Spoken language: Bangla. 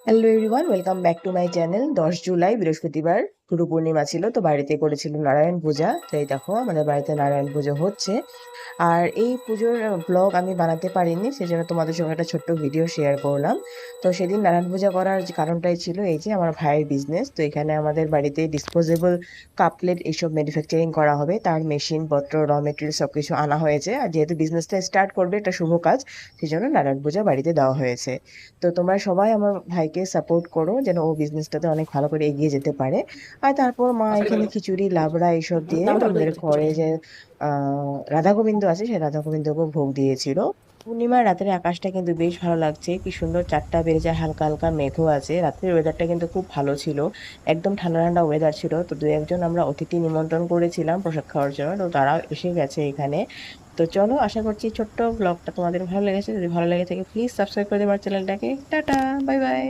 Hello everyone, welcome back to my channel. 10 July বৃহস্পতিবার গুরু পূর্ণিমা ছিল, তো বাড়িতে করেছিল নারায়ণ পূজা। তো এই দেখো আমাদের বাড়িতে নারায়ণ পুজো হচ্ছে। আর এই পুজোর ব্লগ আমি বানাতে পারিনি, সেজন্য তোমাদের সঙ্গে একটা ছোট্ট ভিডিও শেয়ার করলাম। তো সেদিন নারায়ণ পূজা করার যে কারণটাই ছিল এই যে আমার ভাইয়ের বিজনেস। তো এখানে আমাদের বাড়িতে ডিসপোজেবল কাপলেট এইসব ম্যানুফ্যাকচারিং করা হবে, তার মেশিন পত্র র মেটেরিয়াল সব কিছু আনা হয়েছে। আর যেহেতু বিজনেসটা স্টার্ট করবে, একটা শুভ কাজ, সেই জন্য নারায়ণ পূজা বাড়িতে দেওয়া হয়েছে। তো তোমরা সবাই আমার ভাইকে সাপোর্ট করো যেন ও বিজনেসটাতে অনেক ভালো করে এগিয়ে যেতে পারে। আর তারপর মা এখানে খিচুড়ি লাবড়া এইসব দিয়ে আমাদের ঘরে যে রাধা গোবিন্দ আছে সেই রাধা গোবিন্দকে ভোগ দিয়েছিল। পূর্ণিমার রাতের আকাশটা কিন্তু বেশ ভালো লাগছে, কি সুন্দর, 4টা বেড়ে যায়, হালকা হালকা মেঘও আছে। রাতের ওয়েদারটা কিন্তু খুব ভালো ছিল, একদম ঠান্ডা ঠান্ডা ওয়েদার ছিল। তো দু একজন আমরা অতিথি নিমন্ত্রণ করেছিলাম প্রসাদ খাওয়ার জন্য, তো তারাও এসে গেছে এখানে। তো চলো, আশা করছি ছোট্ট ব্লগটা তোমাদের ভালো লেগেছে। যদি ভালো লেগে থাকে প্লিজ সাবস্ক্রাইব করে দেবে আমার চ্যানেলটাকে। Tata, bye bye.